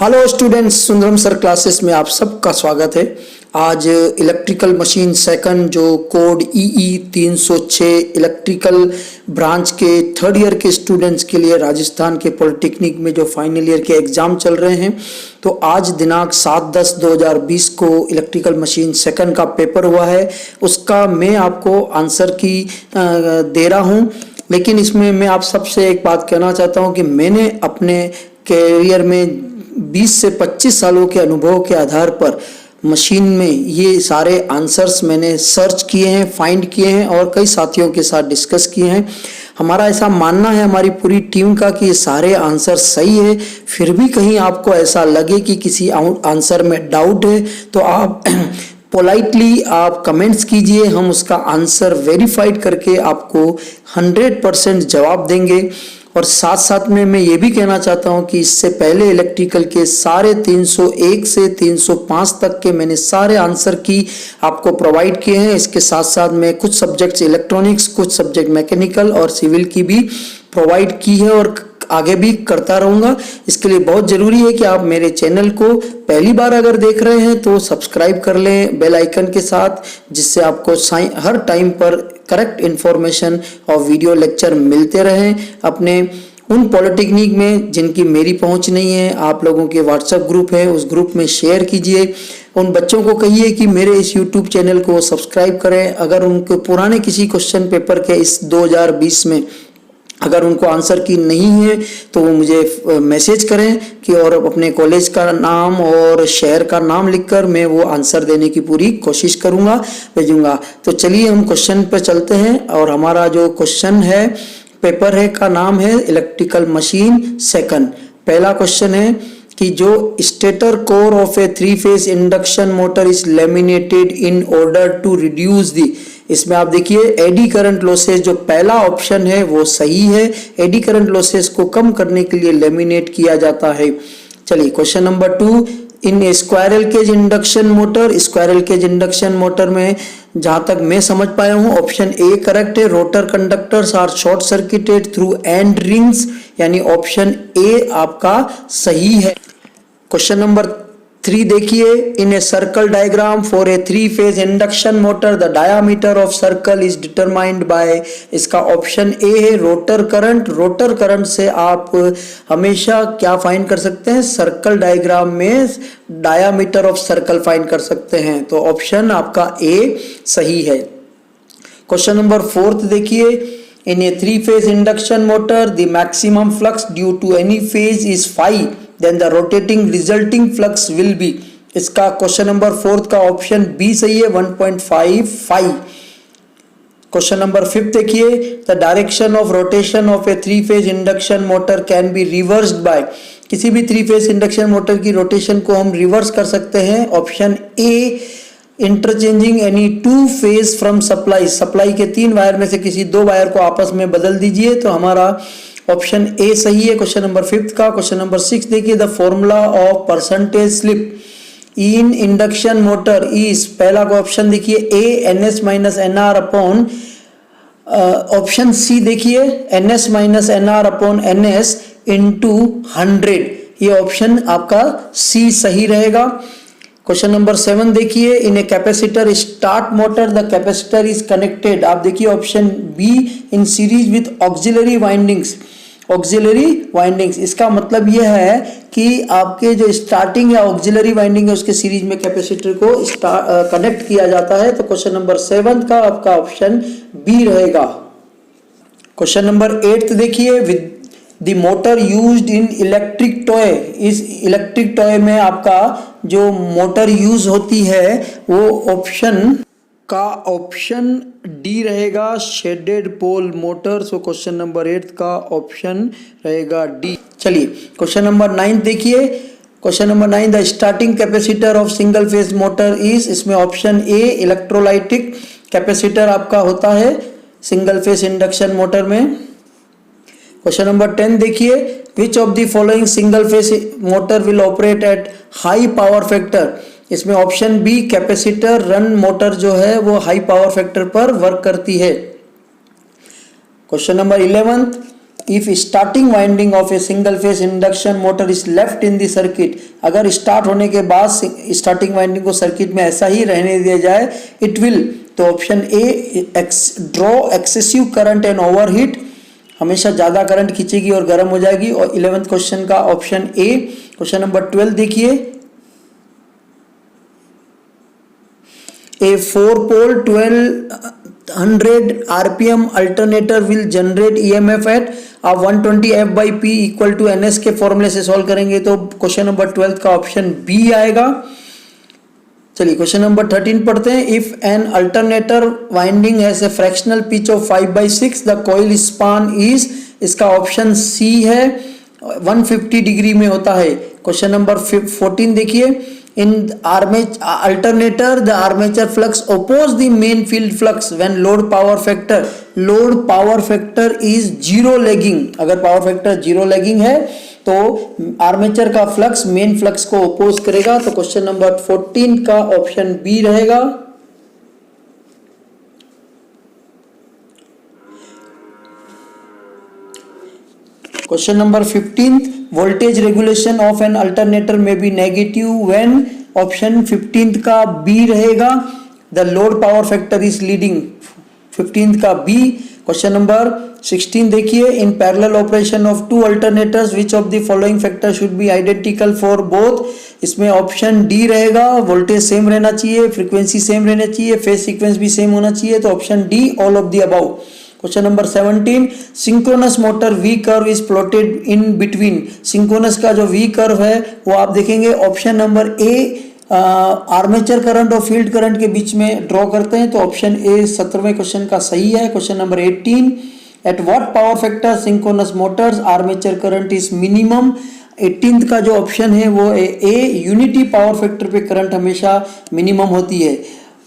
Hello students, Sundaram sir classes में आप सबका स्वागत है। आज इलेक्ट्रिकल मशीन सेकंड जो कोड EE 306 इलेक्ट्रिकल ब्रांच के थर्ड ईयर के स्टूडेंट्स के लिए राजस्थान के पॉलिटेक्निक में जो फाइनल ईयर के एग्ज़ाम चल रहे हैं, तो आज दिनांक 7/10/2020 को इलेक्ट्रिकल मशीन सेकंड का पेपर हुआ है। उसका मैं आपको आंसर की दे रहा हूँ, लेकिन इसमें मैं आप सबसे एक बात कहना चाहता हूँ कि मैंने अपने कैरियर में 20 से 25 सालों के अनुभव के आधार पर मशीन में ये सारे आंसर्स मैंने सर्च किए हैं, फाइंड किए हैं और कई साथियों के साथ डिस्कस किए हैं। हमारा ऐसा मानना है, हमारी पूरी टीम का, कि ये सारे आंसर सही है। फिर भी कहीं आपको ऐसा लगे कि किसी आंसर में डाउट है तो आप पोलाइटली आप कमेंट्स कीजिए, हम उसका आंसर वेरीफाइड करके आपको 100% जवाब देंगे। और साथ साथ में मैं ये भी कहना चाहता हूँ कि इससे पहले इलेक्ट्रिकल के सारे 301 से 305 तक के मैंने सारे आंसर की आपको प्रोवाइड किए हैं। इसके साथ साथ में कुछ सब्जेक्ट्स इलेक्ट्रॉनिक्स, कुछ सब्जेक्ट मैकेनिकल और सिविल की भी प्रोवाइड की है और आगे भी करता रहूँगा। इसके लिए बहुत ज़रूरी है कि आप मेरे चैनल को पहली बार अगर देख रहे हैं तो सब्सक्राइब कर लें बेल आइकन के साथ, जिससे आपको हर टाइम पर करेक्ट इन्फॉर्मेशन और वीडियो लेक्चर मिलते रहें। अपने उन पॉलिटेक्निक में जिनकी मेरी पहुंच नहीं है, आप लोगों के व्हाट्सएप ग्रुप है, उस ग्रुप में शेयर कीजिए। उन बच्चों को कहिए कि मेरे इस यूट्यूब चैनल को सब्सक्राइब करें। अगर उनको पुराने किसी क्वेश्चन पेपर के इस 2020 में अगर उनको आंसर की नहीं है तो वो मुझे मैसेज करें कि, और अपने कॉलेज का नाम और शहर का नाम लिखकर मैं वो आंसर देने की पूरी कोशिश करूँगा, भेजूँगा। तो चलिए हम क्वेश्चन पे चलते हैं। और हमारा जो क्वेश्चन है पेपर है का नाम है इलेक्ट्रिकल मशीन सेकंड। पहला क्वेश्चन है कि जो stator core of a three phase induction motor is laminated in order to reduce the. इसमें आप देखिए एडी करंट लॉसेस, जो पहला ऑप्शन है वो सही है। एडी करंट लॉसेस को कम करने के लिए लेमिनेट किया जाता है। चलिए question number 2, in a squirrel cage induction motor, squirrel cage induction motor में जहां तक मैं समझ पाया हूं ऑप्शन ए करेक्ट है। Rotor conductors are short circuited through end rings, यानी ऑप्शन ए आपका सही है। क्वेश्चन नंबर 3 देखिए, in a circle diagram for a three phase induction motor the diameter of circle is determined by, इसका option A है rotor current. Rotor current से आप हमेशा क्या फाइंड कर सकते हैं, सर्कल डायग्राम में डायामीटर ऑफ सर्कल फाइंड कर सकते हैं। तो ऑप्शन आपका ए सही है। क्वेश्चन नंबर 4 देखिए, in a three phase induction motor the maximum flux due to any phase is phi, then the rotating resulting flux will be, इसका क्वेश्चन नंबर 4 का ऑप्शन बी सही है, 1.55। क्वेश्चन नंबर 5 देखिए, the direction of rotation of a three phase induction motor can be reversed by, किसी भी three phase induction motor की rotation को हम रिवर्स कर सकते हैं। Option A, interchanging any 2 phase from supply, supply के 3 वायर में से किसी 2 वायर को आपस में बदल दीजिए, तो हमारा ऑप्शन ए सही है क्वेश्चन नंबर 5 का। क्वेश्चन नंबर 6 देखिए, the formula of percentage slip in induction motor is, पहला को ऑप्शन देखिए A NS - NR upon, option C देखिए NS - NR upon NS into 100, ये ऑप्शन आपका सी सही रहेगा। क्वेश्चन नंबर 7 देखिए, in a capacitor start motor the capacitor is connected, आप देखिए option B in series with auxiliary windings, auxiliary windings, इसका मतलब यह है कि आपके जो स्टार्टिंग या ऑक्सिलरी वाइंडिंग है उसके सीरीज में कैपेसिटर को कनेक्ट किया जाता है। तो क्वेश्चन नंबर 7 का आपका ऑप्शन बी रहेगा। क्वेश्चन नंबर 8 देखिए, with the motor used in electric toy, इस इलेक्ट्रिक टॉय में आपका जो मोटर यूज होती है वो ऑप्शन का ऑप्शन डी रहेगा, shaded pole motor. So question number 8 का ऑप्शन रहेगा डी। चलिए क्वेश्चन नंबर 9 देखिए, question number 9, the starting capacitor of single phase motor is, इसमें ऑप्शन ए इलेक्ट्रोलाइटिक कैपेसिटर आपका होता है सिंगल फेज इंडक्शन मोटर में। क्वेश्चन नंबर 10 देखिए, which of the following single phase motor will operate at high power factor, इसमें option B capacitor run motor जो है वो हाई पावर फैक्टर पर वर्क करती है। Question number 11, if starting winding of a single phase induction motor is left in the circuit, अगर start होने के बाद स्टार्टिंग वाइंडिंग को सर्किट में ऐसा ही रहने दिया जाए, इट विल, तो option A draw excessive current and overheat, हमेशा ज़्यादा करंट खींचेगी और गर्म हो जाएगी। और 11th क्वेश्चन का ऑप्शन ए। क्वेश्चन नंबर 12 देखिए, ए 4-pole 1200 RPM alternator will generate EMF at 120 F/P equal to NS के फॉर्मूले से सॉल्व करेंगे तो क्वेश्चन नंबर 12 का ऑप्शन बी आएगा। चलिए क्वेश्चन नंबर 13 पढ़ते हैं। If an alternator winding has a fractional pitch of 5/6 the coil span is, इसका ऑप्शन सी है, 150 डिग्री में होता है। क्वेश्चन नंबर 14 देखिए, in alternator the armature flux oppose the main field flux when load power factor is zero lagging, अगर power factor zero lagging है तो armature का फ्लक्स मेन फ्लक्स को ओपोज करेगा। तो क्वेश्चन नंबर 14 का ऑप्शन बी रहेगा। Question number 15, voltage regulation of an alternator में बी नेगेटिव व्हेन, ऑप्शन 15 का बी रहेगा, the load power factor is leading, 15 का बी। क्वेश्चन नंबर 16 देखिए, in parallel operation of two alternators which of the following factor should be identical for both, इसमें option D रहेगा, voltage same रहना चाहिए, frequency same रहना चाहिए, phase sequence भी same होना चाहिए, तो option D all of the above. Question number 17, synchronous motor V curve is plotted in between, synchronous का जो वी कर्व है वो आप देखेंगे option number A armature current और फील्ड करंट के बीच में ड्रॉ करते हैं, तो ऑप्शन ए 17वें क्वेश्चन का सही है। Question number 18, at what power factor synchronous Motors armature current is minimum, 18th का जो ऑप्शन है वो ए यूनिटी पावर फैक्टर पे करंट हमेशा मिनिमम होती है।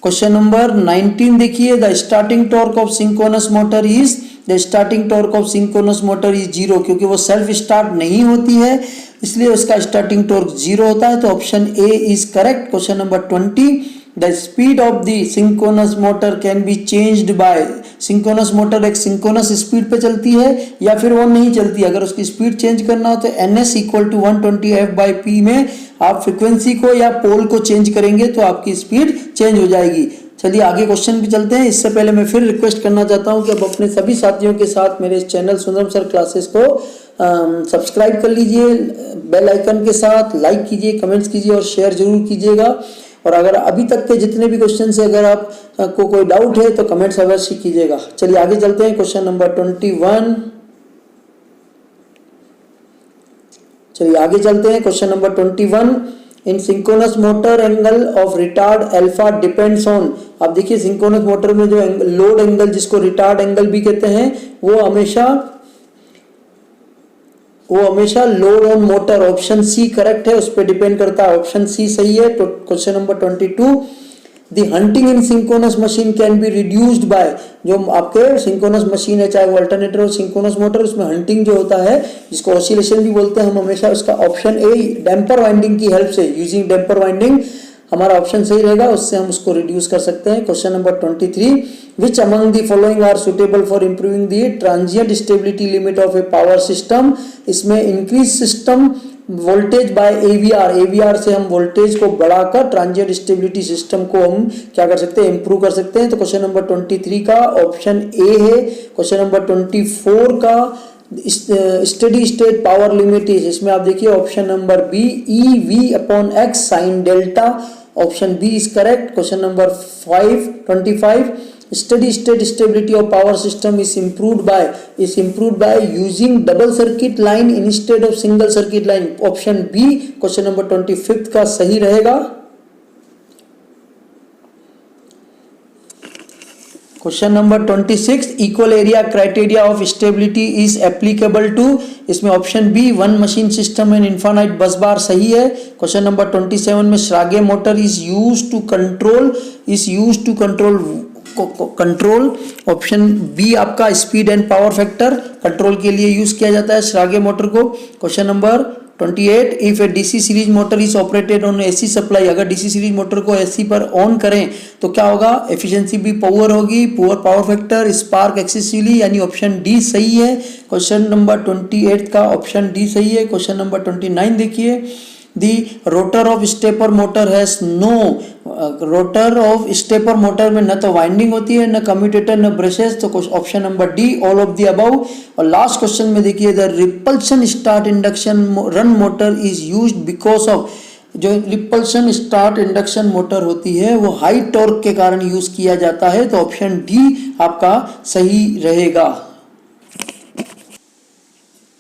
क्वेश्चन नंबर 19 देखिए, the starting torque of synchronous motor is, the starting torque of synchronous motor is zero, क्योंकि वो सेल्फ स्टार्ट नहीं होती है इसलिए उसका स्टार्टिंग टॉर्क जीरो होता है, तो option A is correct. Question number 20, the speed of the synchronous motor can be changed by, synchronous motor एक सिंक्रोनस स्पीड पे चलती है या फिर वो नहीं चलती, अगर उसकी स्पीड चेंज करना हो तो NS इक्वल टू 120 F/P में आप फ्रीक्वेंसी को या पोल को चेंज करेंगे तो आपकी स्पीड चेंज हो जाएगी। चलिए आगे क्वेश्चन पे चलते हैं। इससे पहले मैं फिर रिक्वेस्ट करना चाहता हूं कि आप अपने सभी साथियों के साथ मेरे इस चैनल सुंदरम सर क्लासेस को सब्सक्राइब कर लीजिए, बेल आइकन के साथ लाइक कीजिए, कमेंट्स कीजिए और शेयर जरूर कीजिएगा। और अगर अभी तक के जितने भी क्वेश्चन से अगर आपको कोई डाउट है तो कमेंट्स अवश्य कीजिएगा। चलिए आगे चलते हैं। क्वेश्चन नंबर 21, चलिए आगे चलते हैं। Question number 21, in synchronous motor angle of retard alpha depends on, आप देखिए सिंक्रोनस मोटर में जो लोड एंगल जिसको रिटार्ड एंगल भी कहते हैं वो हमेशा load on motor, option C correct है, उस पर डिपेंड करता है, ऑप्शन सी सही है। तो question number 22, the hunting in synchronous machine can be reduced by, जो आपके सिंक्रोनस मशीन है चाहे वो अल्टरनेटर हो सिंक्रोनस मोटर, उसमें हंटिंग जो होता है जिसको ऑसिलेशन भी बोलते हैं हम हमेशा, उसका ऑप्शन ए डैम्पर वाइंडिंग की हेल्प से, यूजिंग डैम्पर वाइंडिंग हमारा ऑप्शन सही रहेगा, उससे हम उसको रिड्यूस कर सकते हैं। Question number 23, which among the following are suitable for improving the transient stability limit of a power system, इसमें increase system voltage by AVR, AVR से हम वोल्टेज को बढ़ाकर ट्रांजिएंट स्टेबिलिटी सिस्टम को हम क्या कर सकते हैं, इंप्रूव कर सकते हैं। तो क्वेश्चन नंबर 23 का ऑप्शन ए है। क्वेश्चन नंबर 24 का steady state power limit is, इसमें आप देखिए option number B EV/X sine delta, option B is correct. Question number 25, steady state stability of power system is improved by using double circuit line instead of single circuit line, option B question number 25 का सही रहेगा। Question number 26, equal area criteria of stability is applicable to, इसमें option B one machine system and infinite bus bar सही है। Question number 27 में Schrage motor is used to control, option B आपका speed and power factor control के लिए use किया जाता है श्रागे मोटर को। Question number 28, if a DC series motor is operated on AC supply, अगर डीसी सीरीज मोटर को AC पर ऑन करें तो क्या होगा, एफिशिएंसी भी पुअर होगी, poor power factor, spark excessively, यानी ऑप्शन डी सही है। क्वेश्चन नंबर 28 का ऑप्शन डी सही है। क्वेश्चन नंबर 29 देखिए, the rotor of stepper motor has no, rotor of stepper motor में न तो वाइंडिंग होती है, न कम्यूटेटर, न ब्रशेस, तो option number D all of the above. और लास्ट क्वेश्चन में देखिए, the repulsion start induction run motor is used because of, जो रिपल्शन स्टार्ट इंडक्शन मोटर होती है वो हाई टॉर्क के कारण यूज किया जाता है, तो ऑप्शन डी आपका सही रहेगा।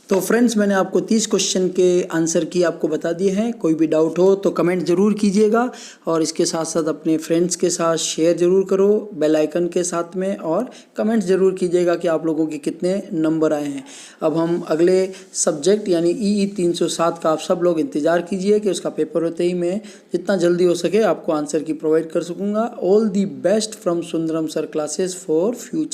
तो फ्रेंड्स, मैंने आपको 30 क्वेश्चन के आंसर की आपको बता दिए हैं। कोई भी डाउट हो तो कमेंट ज़रूर कीजिएगा, और इसके साथ साथ अपने फ्रेंड्स के साथ शेयर ज़रूर करो बेल आइकन के साथ में, और कमेंट ज़रूर कीजिएगा कि आप लोगों के कितने नंबर आए हैं। अब हम अगले सब्जेक्ट यानी ई 307 का आप सब लोग इंतज़ार कीजिए कि उसका पेपर होते ही मैं जितना जल्दी हो सके आपको आंसर की प्रोवाइड कर सकूँगा। All the best from Sundaram sir classes for future.